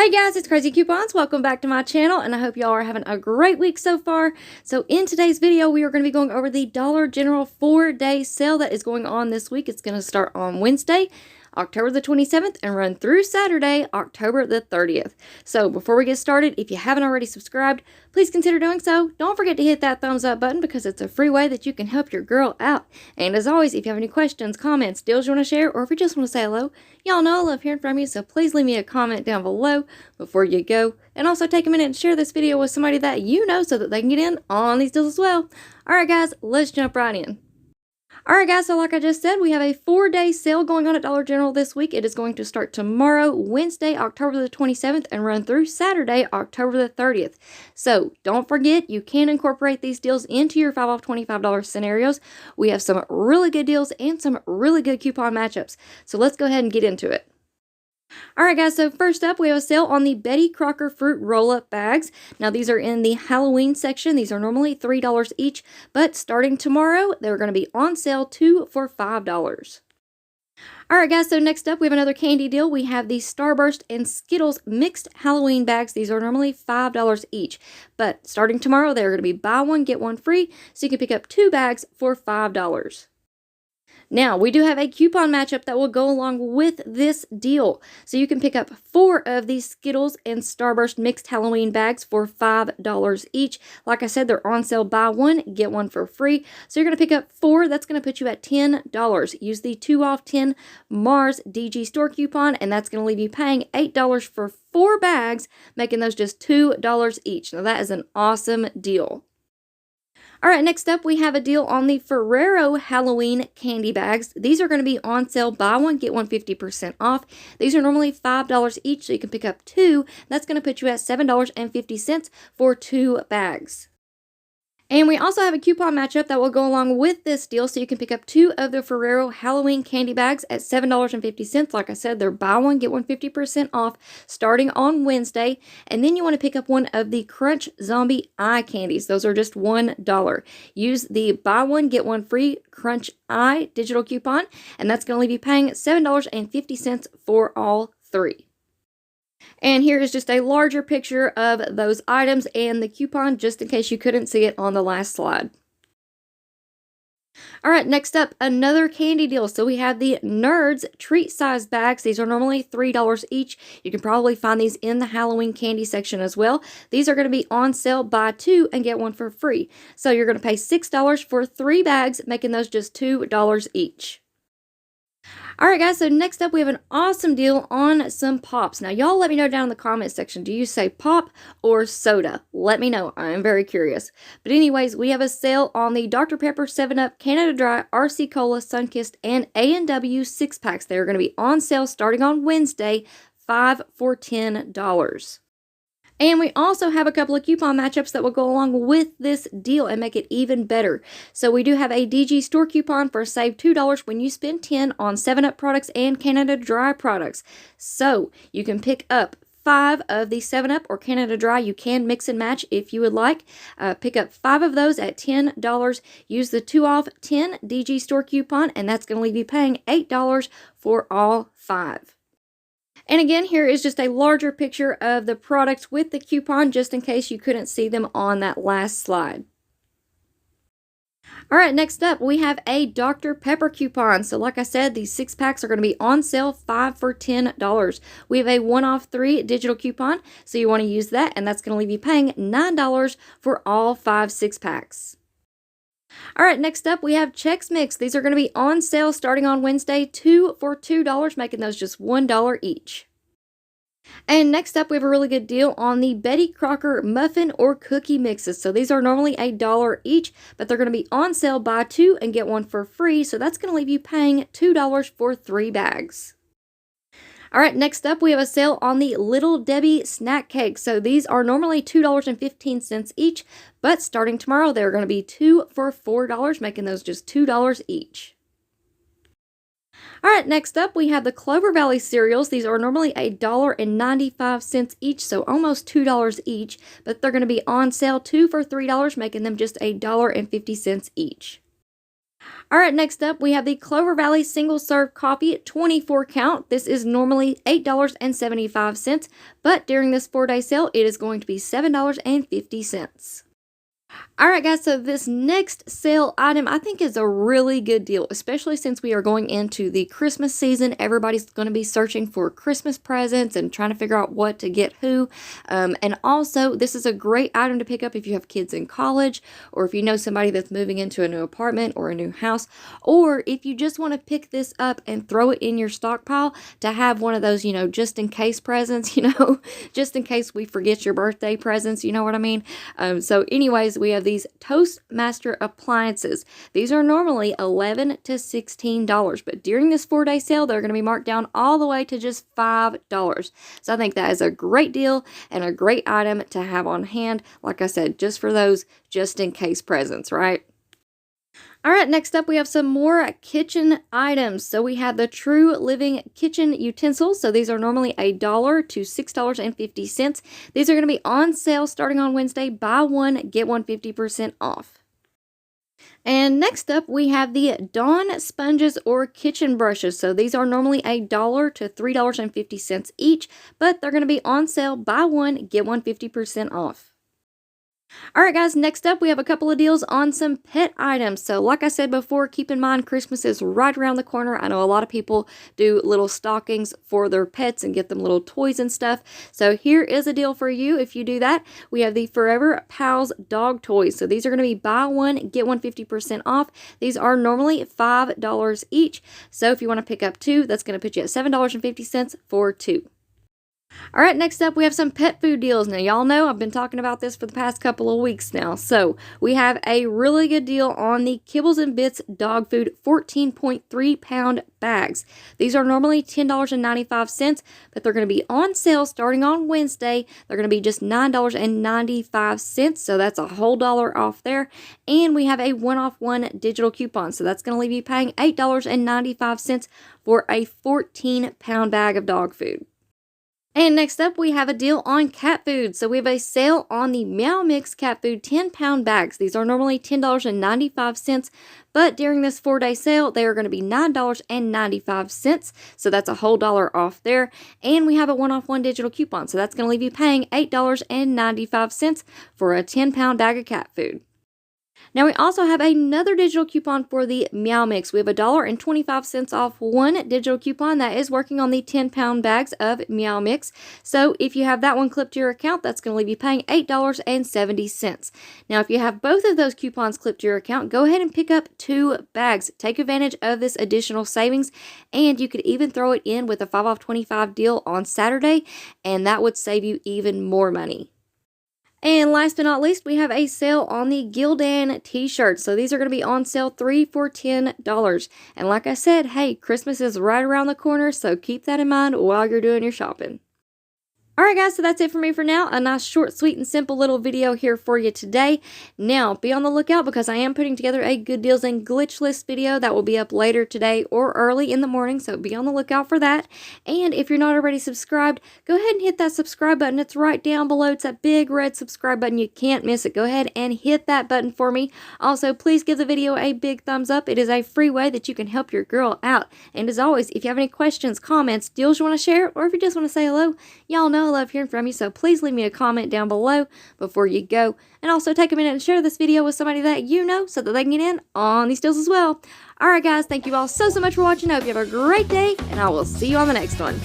Hey guys, it's Crazy Coupons. Welcome back to my channel, and I hope y'all are having a great week so far. So in today's video, we are going to be going over the Dollar General 4-day sale that is going on this week. It's going to start on Wednesday, October the 27th, and run through Saturday, October the 30th. So before we get started, if you haven't already subscribed, please consider doing so. Don't forget to hit that thumbs up button because it's a free way that you can help your girl out. And as always, if you have any questions, comments, deals you want to share, or if you just want to say hello, y'all know I love hearing from you, so please leave me a comment down below before you go. And also take a minute and share this video with somebody that you know so that they can get in on these deals as well. Alright guys, let's jump right in. Alright guys, so like I just said, we have a 4-day sale going on at Dollar General this week. It is going to start tomorrow, Wednesday, October the 27th, and run through Saturday, October the 30th. So don't forget, you can incorporate these deals into your 5 off $25 scenarios. We have some really good deals and some really good coupon matchups. So let's go ahead and get into it. Alright guys, so first up we have a sale on the Betty Crocker fruit roll-up bags. Now these are in the Halloween section. These are normally $3 each, but starting tomorrow they're going to be on sale 2 for $5. Alright guys, so next up we have another candy deal. We have the Starburst and Skittles mixed Halloween bags. These are normally $5 each, but starting tomorrow they're going to be buy one get one free, so you can pick up 2 bags for $5. Now, we do have a coupon matchup that will go along with this deal. So you can pick up 4 of these Skittles and Starburst mixed Halloween bags for $5 each. Like I said, they're on sale, buy one, get one for free. So you're going to pick up 4. That's going to put you at $10. Use the 2 off 10 Mars DG store coupon, and that's going to leave you paying $8 for 4 bags, making those just $2 each. Now, that is an awesome deal. Alright, next up we have a deal on the Ferrero Halloween candy bags. These are going to be on sale, buy one, get one 50% off. These are normally $5 each, so you can pick up 2. That's going to put you at $7.50 for 2 bags. And we also have a coupon matchup that will go along with this deal, so you can pick up 2 of the Ferrero Halloween candy bags at $7.50. Like I said, they're buy one, get one 50% off starting on Wednesday. And then you want to pick up 1 of the Crunch Zombie Eye candies. Those are just $1. Use the buy one, get one free Crunch Eye digital coupon, and that's going to leave you paying $7.50 for all 3. And here is just a larger picture of those items and the coupon, just in case you couldn't see it on the last slide. Alright, next up, another candy deal. So we have the Nerds treat size bags. These are normally $3 each. You can probably find these in the Halloween candy section as well. These are going to be on sale, buy 2 and get 1 for free. So you're going to pay $6 for 3 bags, making those just $2 each. Alright guys, so next up we have an awesome deal on some pops. Now y'all let me know down in the comment section, do you say pop or soda? Let me know, I am very curious. But anyways, we have a sale on the Dr. Pepper 7-Up, Canada Dry, RC Cola, Sunkist, and A&W 6-packs. They are going to be on sale starting on Wednesday, 5 for $10. And we also have a couple of coupon matchups that will go along with this deal and make it even better. So we do have a DG store coupon for save $2 when you spend $10 on 7-Up products and Canada Dry products. So you can pick up 5 of the 7-Up or Canada Dry. You can mix and match if you would like. Pick up 5 of those at $10. Use the 2 off 10 DG store coupon, and that's going to leave you paying $8 for all 5. And again, here is just a larger picture of the products with the coupon, just in case you couldn't see them on that last slide. Alright, next up, we have a Dr. Pepper coupon. So like I said, these 6-packs are going to be on sale, 5 for $10. We have a 1 off 3 digital coupon, so you want to use that, and that's going to leave you paying $9 for all 5 6-packs. Alright, next up we have Chex Mix. These are going to be on sale starting on Wednesday, 2 for $2, making those just $1 each. And next up we have a really good deal on the Betty Crocker muffin or cookie mixes. So these are normally $1 each, but they're going to be on sale, buy 2 and get 1 for free. So that's going to leave you paying $2 for 3 bags. Alright, next up we have a sale on the Little Debbie snack cakes. So these are normally $2.15 each, but starting tomorrow they're going to be 2 for $4, making those just $2 each. Alright, next up we have the Clover Valley cereals. These are normally $1.95 each, so almost $2 each, but they're going to be on sale 2 for $3, making them just $1.50 each. All right, next up, we have the Clover Valley single serve coffee 24 count. This is normally $8.75, but during this 4-day sale, it is going to be $7.50. Alright guys, so this next sale item I think is a really good deal, especially since we are going into the Christmas season. Everybody's going to be searching for Christmas presents and trying to figure out what to get who. And also, this is a great item to pick up if you have kids in college, or if you know somebody that's moving into a new apartment or a new house, or if you just want to pick this up and throw it in your stockpile to have one of those, just in case presents, just in case we forget your birthday presents, you know what I mean? So anyways, we have these Toastmaster appliances. These are normally $11 to $16, but during this 4-day sale, they're going to be marked down all the way to just $5. So I think that is a great deal and a great item to have on hand. Like I said, just for those just in case presents, right? All right, next up we have some more kitchen items. So we have the True Living kitchen utensils. So these are normally $1 to $6.50. These are going to be on sale starting on Wednesday. Buy one, get one 50% off. And next up, we have the Dawn sponges or kitchen brushes. So these are normally $1 to $3.50 each, but they're going to be on sale. Buy one, get one 50% off. Alright guys, next up we have a couple of deals on some pet items. So like I said before, keep in mind Christmas is right around the corner. I know a lot of people do little stockings for their pets and get them little toys and stuff. So here is a deal for you if you do that. We have the Forever Pals dog toys. So these are going to be buy one, get one 50% off. These are normally $5 each. So if you want to pick up two, that's going to put you at $7.50 for two. All right, next up we have some pet food deals. Now y'all know I've been talking about this for the past couple of weeks now. So we have a really good deal on the Kibbles and Bits dog food 14.3 pound bags. These are normally $10.95, but they're going to be on sale starting on Wednesday. They're going to be just $9.95, so that's a whole dollar off there. And we have a 1-off-1 digital coupon, so that's going to leave you paying $8.95 for a 14-pound bag of dog food. And next up, we have a deal on cat food. So we have a sale on the Meow Mix cat food 10-pound bags. These are normally $10.95, but during this 4-day sale, they are going to be $9.95. So that's a whole dollar off there. And we have a 1-off-1 digital coupon. So that's going to leave you paying $8.95 for a 10-pound bag of cat food. Now we also have another digital coupon for the Meow Mix. We have $1.25 off one digital coupon that is working on the 10-pound bags of Meow Mix. So if you have that one clipped to your account, that's going to leave you paying $8.70. Now if you have both of those coupons clipped to your account, go ahead and pick up 2 bags. Take advantage of this additional savings, and you could even throw it in with a 5-off-25 deal on Saturday, and that would save you even more money. And last but not least, we have a sale on the Gildan t-shirts. So these are going to be on sale 3 for $10. And like I said, hey, Christmas is right around the corner, so keep that in mind while you're doing your shopping. Alright guys, so that's it for me for now. A nice short, sweet, and simple little video here for you today. Now, be on the lookout because I am putting together a good deals and glitch list video that will be up later today or early in the morning, so be on the lookout for that. And if you're not already subscribed, go ahead and hit that subscribe button. It's right down below. It's that big red subscribe button. You can't miss it. Go ahead and hit that button for me. Also, please give the video a big thumbs up. It is a free way that you can help your girl out. And as always, if you have any questions, comments, deals you want to share, or if you just want to say hello, y'all know I love hearing from you, so please leave me a comment down below before you go. And also take a minute and share this video with somebody that you know so that they can get in on these deals as well. Alright guys, thank you all so much for watching. I hope you have a great day, and I will see you on the next one.